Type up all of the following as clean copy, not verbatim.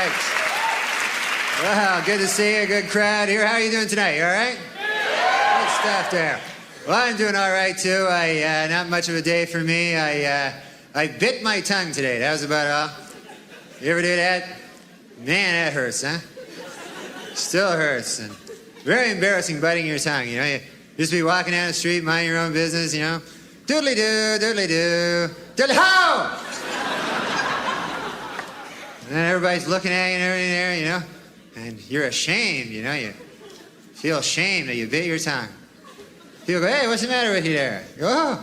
right. Well, good to see you. Good crowd here. How are you doing tonight? You all right? Good stuff there. Well, I'm doing all right, too. Not much of a day for me. I bit my tongue today. That was about all. You ever do that? Man, that hurts, huh? Still hurts. And very embarrassing biting your tongue, you know. You just be walking down the street, minding your own business, you know. Doodly-doo, doodly-doo, doodly-ho! And then everybody's looking at you and everything there, you know. And you're ashamed, you know. You feel ashamed that you bit your tongue. People go, hey, what's the matter with you there? You go,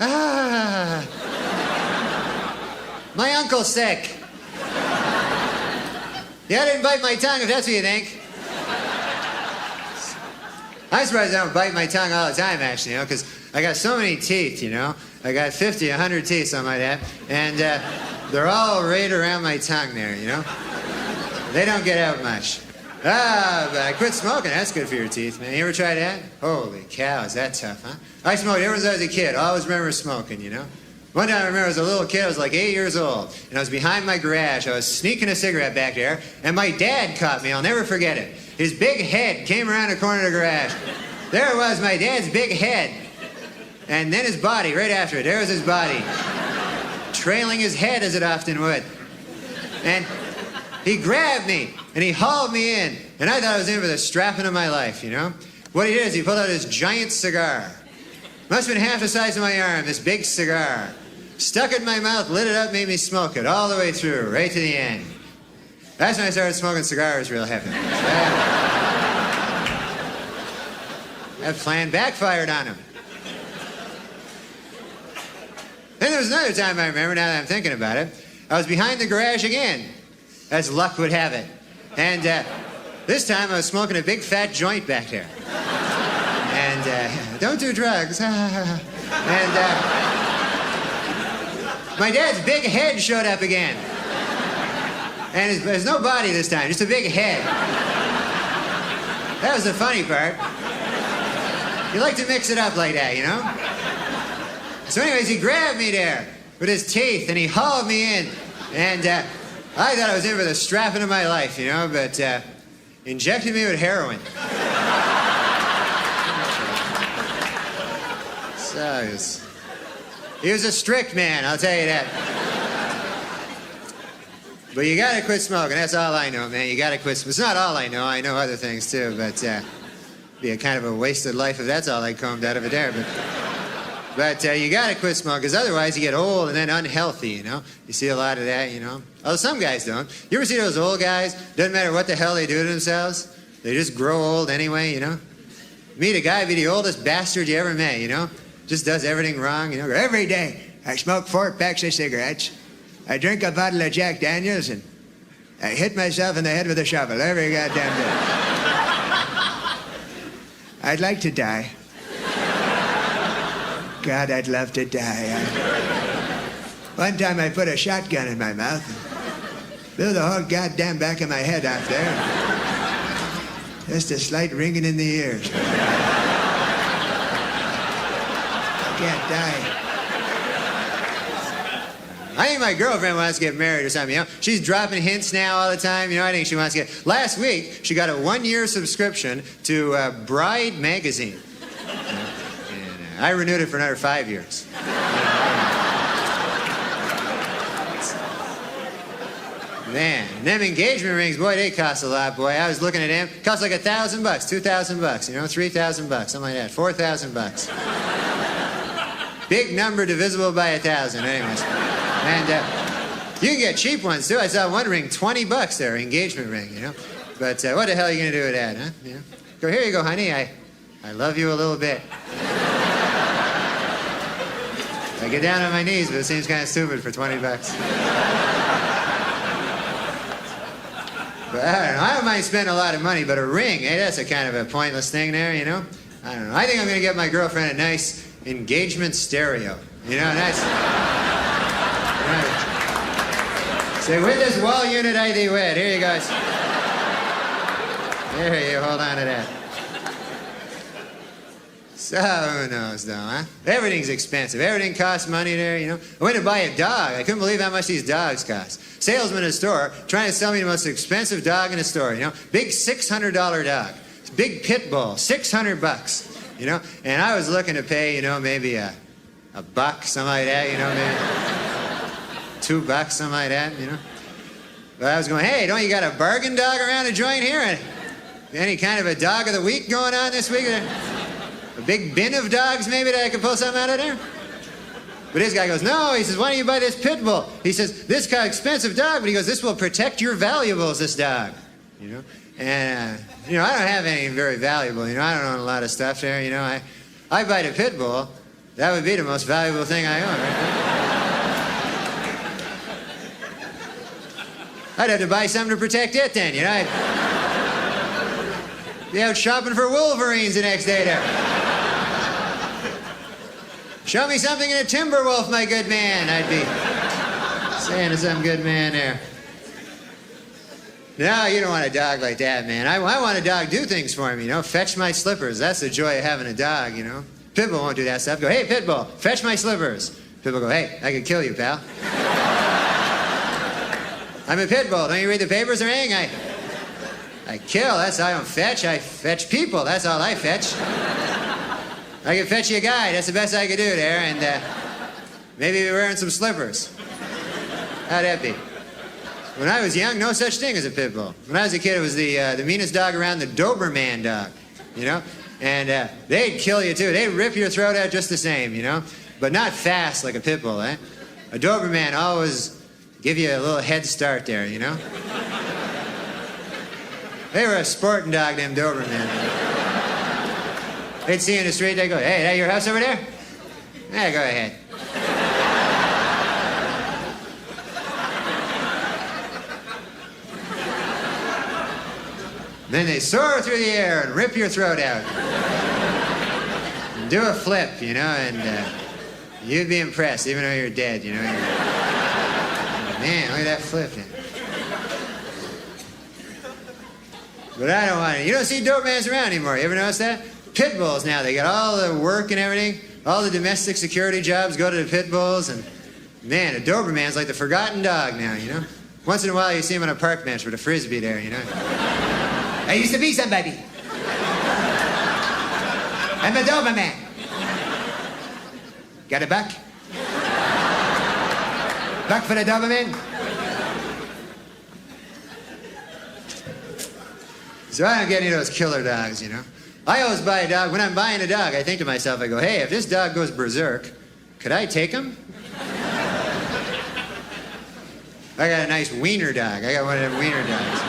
oh, my uncle's sick. Yeah, I didn't bite my tongue, if that's what you think. I'm surprised I don't bite my tongue all the time, actually, you know, because I got so many teeth, you know. I got 50, 100 teeth, something like that. And they're all right around my tongue there, you know. They don't get out much. But I quit smoking. That's good for your teeth, man. You ever tried that? Holy cow, is that tough, huh? I smoked ever since I was a kid. I always remember smoking, you know. One time I remember as a little kid, I was like 8 years old, and I was behind my garage. I was sneaking a cigarette back there, and my dad caught me. I'll never forget it. His big head came around the corner of the garage. There it was, my dad's big head. And then his body, right after it. There was his body. Trailing his head, as it often would. And he grabbed me, and he hauled me in. And I thought I was in for the strapping of my life, you know? What he did is he pulled out his giant cigar. Must have been half the size of my arm, this big cigar. Stuck it in my mouth, lit it up, made me smoke it all the way through, right to the end. That's when I started smoking cigars real heavy. That plan backfired on him. Then there was another time I remember, now that I'm thinking about it. I was behind the garage again, as luck would have it. And this time I was smoking a big fat joint back there. And don't do drugs. And my dad's big head showed up again. And there's no body this time, just a big head. That was the funny part. You like to mix it up like that, you know? So anyways, he grabbed me there with his teeth, and he hauled me in. And I thought I was in for the strapping of my life, you know, but injected me with heroin. So he was a strict man, I'll tell you that. But you gotta quit smoking, that's all I know, man. You gotta quit smoking. It's not all I know other things too, but be a kind of a wasted life if that's all I combed out of it there. But you gotta quit smoking, because otherwise you get old and then unhealthy, you know? You see a lot of that, you know? Although some guys don't. You ever see those old guys? Doesn't matter what the hell they do to themselves. They just grow old anyway, you know? Meet a guy, be the oldest bastard you ever met, you know? Just does everything wrong, you know? Every day, I smoke 4 packs of cigarettes. I drink a bottle of Jack Daniels, and I hit myself in the head with a shovel every goddamn day. I'd like to die. God, I'd love to die. One time I put a shotgun in my mouth and blew the whole goddamn back of my head off there. Just a slight ringing in the ears. I can't die. I think my girlfriend wants to get married or something, you know? She's dropping hints now all the time, you know? I think she wants to get... Last week, she got a 1-year subscription to Bride magazine. I renewed it for another 5 years. Man, them engagement rings, boy, they cost a lot, boy. I was looking at them. Cost like $1,000, $2,000, you know, $3,000, something like that. $4,000. Big number divisible by 1,000, anyways. And you can get cheap ones too. I saw one ring, $20 there, engagement ring, you know. But what the hell are you gonna do with that, huh? You know? Go, here you go, honey. I love you a little bit. I get down on my knees, but it seems kind of stupid for $20. But I don't know. I don't mind spending a lot of money, but a ring, hey, that's a kind of a pointless thing there, you know? I don't know. I think I'm going to get my girlfriend a nice engagement stereo. You know, that's... Say, with this wall unit I thee wed. Here you go. There you hold on to that. So who knows, though, huh? Everything's expensive. Everything costs money there, you know. I went to buy a dog. I couldn't believe how much these dogs cost. Salesman in a store trying to sell me the most expensive dog in the store, you know. Big $600 dog. Big Pitbull, $600, you know. And I was looking to pay, you know, maybe a buck, something like that, you know, maybe $2, something like that, you know. But I was going, hey, don't you got a bargain dog around the joint here? Any kind of a dog of the week going on this week? A big bin of dogs, maybe, that I could pull something out of there? But this guy goes, no, he says, why don't you buy this Pitbull? He says, this kind of expensive dog, but he goes, this will protect your valuables, this dog, you know? And, you know, I don't have anything very valuable, you know, I don't own a lot of stuff there, you know. I buy the Pitbull, that would be the most valuable thing I own, right? I'd have to buy something to protect it then, you know. I'd be out shopping for Wolverines the next day there. Show me something in a timber wolf, my good man, I'd be saying to some good man there. No, you don't want a dog like that, man. I want a dog do things for me, you know. Fetch my slippers. That's the joy of having a dog, you know. Pitbull won't do that stuff. Go, hey, Pitbull, fetch my slippers. Pitbull go, hey, I could kill you, pal. I'm a Pitbull. Don't you read the papers or anything? I kill. That's how I don't fetch. I fetch people. That's all I fetch. I can fetch you a guy. That's the best I could do there. And maybe be wearing some slippers. How'd that be? When I was young, no such thing as a pit bull. When I was a kid, it was the meanest dog around, the Doberman dog, you know? And they'd kill you, too. They'd rip your throat out just the same, you know? But not fast like a pit bull, eh? A Doberman always give you a little head start there, you know? They were a sporting dog, them Doberman. They'd see you in the street, they'd go, hey, that your house over there? Yeah, go ahead. Then they soar through the air and rip your throat out. And do a flip, you know, and you'd be impressed, even though you're dead, you know. Man, look at that flip. But I don't want it. You don't see Dobermans around anymore. You ever notice that? Pit bulls now, they got all the work and everything. All the domestic security jobs go to the pit bulls. And man, a Doberman's like the forgotten dog now, you know. Once in a while you see him on a park bench with a Frisbee there, you know. I used to be somebody. I'm a Doberman. Got a buck? Buck for the Doberman? So I don't get any of those killer dogs, you know. I always buy a dog. When I'm buying a dog, I think to myself, I go, hey, if this dog goes berserk, could I take him? I got a nice Wiener dog. I got one of them Wiener dogs.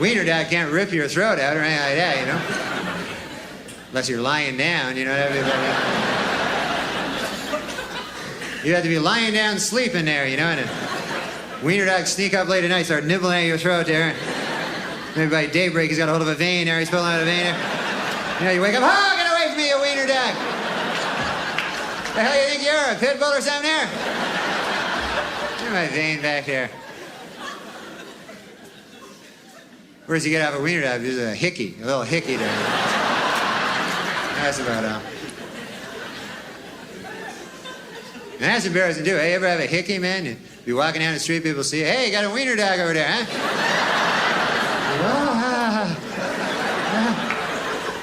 Wiener dog can't rip your throat out or anything like that, you know? Unless you're lying down, you know. You have to be lying down sleeping there, you know, and a Wiener dog sneak up late at night, start nibbling at your throat there. Maybe by daybreak he's got a hold of a vein there, he's pulling out a vein there. You know, you wake up, oh, get away from me, you Wiener dog. The hell you think you are, a pit bull or something there? Look at my vein back there. Where does he get out of a Wiener dog? There's a hickey, a little hickey there. That's about all. And that's embarrassing too. Hey, you ever have a hickey, man? You be walking down the street, people see you, hey, you got a Wiener dog over there, huh?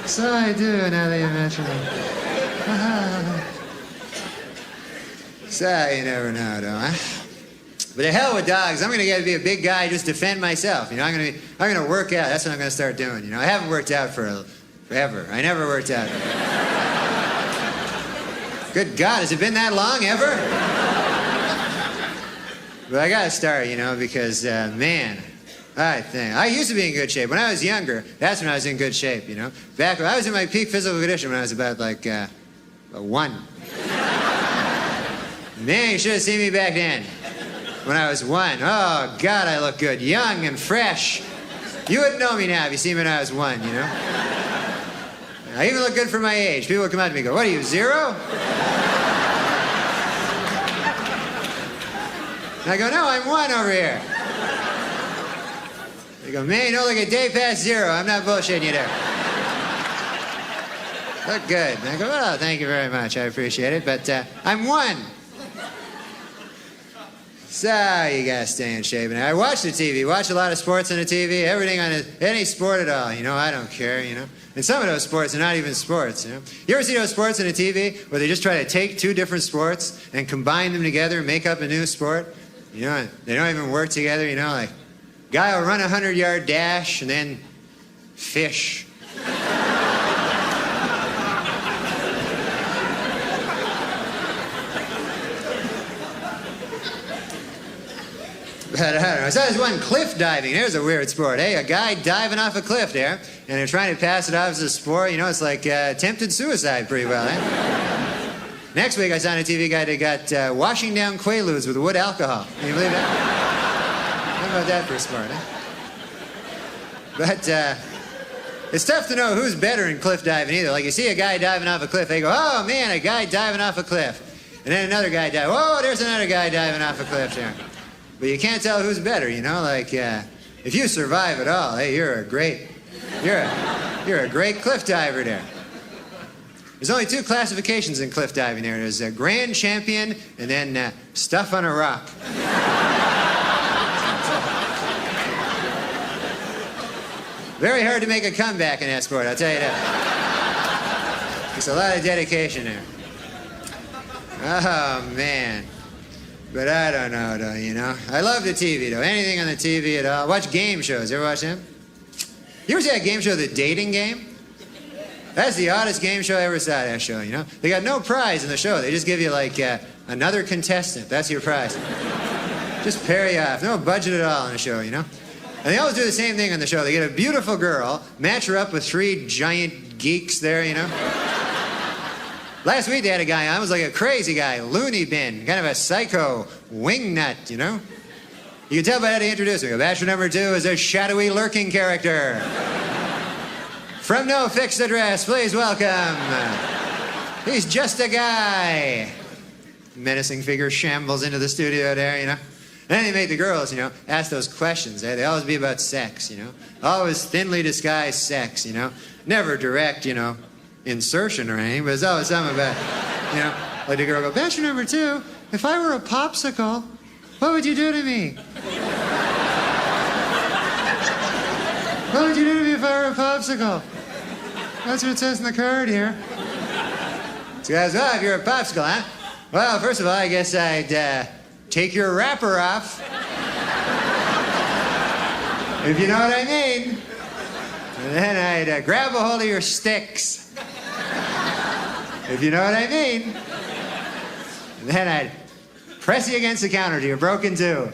So I do, now that you mention it. So you never know, though, huh? But the hell with dogs. I'm gonna get to be a big guy, just defend myself. You know, I'm gonna work out. That's what I'm gonna start doing. You know, I haven't worked out forever. I never worked out. Good God, has it been that long ever? But I gotta start, you know, because man, I used to be in good shape. When I was younger, that's when I was in good shape, you know. Back when I was in my peak physical condition when I was about like 1. Man, you should have seen me back then. When I was 1. Oh, God, I look good. Young and fresh. You wouldn't know me now if you see me when I was 1, you know? I even look good for my age. People would come out to me and go, what are you, 0? And I go, no, I'm 1 over here. They go, man, you don't look a day past 0. I'm not bullshitting you there. Look good. And I go, oh, thank you very much. I appreciate it. But I'm one. So you gotta stay in shape. And I watch the TV, watch a lot of sports on the TV, everything on it, any sport at all. You know, I don't care, you know. And some of those sports are not even sports, you know. You ever see those sports on the TV where they just try to take two different sports and combine them together and make up a new sport? You know, they don't even work together, you know, like guy will run a 100-yard dash and then fish. But I don't know. So there's one cliff diving. There's a weird sport. Hey, a guy diving off a cliff there, and they're trying to pass it off as a sport. You know, it's like attempted suicide pretty well, eh? Next week I saw on a TV guy that got washing down Quaaludes with wood alcohol. Can you believe that? How about that for a sport, eh? But it's tough to know who's better in cliff diving either. Like you see a guy diving off a cliff, they go, oh man, a guy diving off a cliff. And then another guy dives, oh, there's another guy diving off a cliff there. But you can't tell who's better, you know? Like, if you survive at all, hey, you're a great cliff diver there. There's only two classifications in cliff diving there. There's a grand champion and then stuff on a rock. Very hard to make a comeback in that sport, I'll tell you that. It's a lot of dedication there. Oh, man. But I don't know, though, you know. I love the TV, though. Anything on the TV at all. Watch game shows. You ever watch them? You ever see that game show, The Dating Game? That's the oddest game show I ever saw, that show, you know. They got no prize in the show. They just give you, like, another contestant. That's your prize. Just pair you off. No budget at all on the show, you know. And they always do the same thing on the show. They get a beautiful girl, match her up with three giant geeks there, you know. Last week they had a guy on, was like a crazy guy, loony bin, kind of a psycho wingnut, you know? You can tell by how they introduce him. Bachelor number 2 is a shadowy lurking character. From no fixed address, please welcome. He's just a guy. Menacing figure shambles into the studio there, you know? And then they make the girls, you know, ask those questions. They always be about sex, you know? Always thinly disguised sex, you know? Never direct, you know, insertion or anything, but it's always something about, you know, like the girl go, Bachelor number 2, if I were a popsicle, what would you do to me? What would you do to me if I were a popsicle? That's what it says in the card here. So guys, well, if you're a popsicle, huh? Well, first of all, I guess I'd take your wrapper off. If you know what I mean. And then I'd grab a hold of your sticks. If you know what I mean. And then I'd press you against the counter till you're broken too.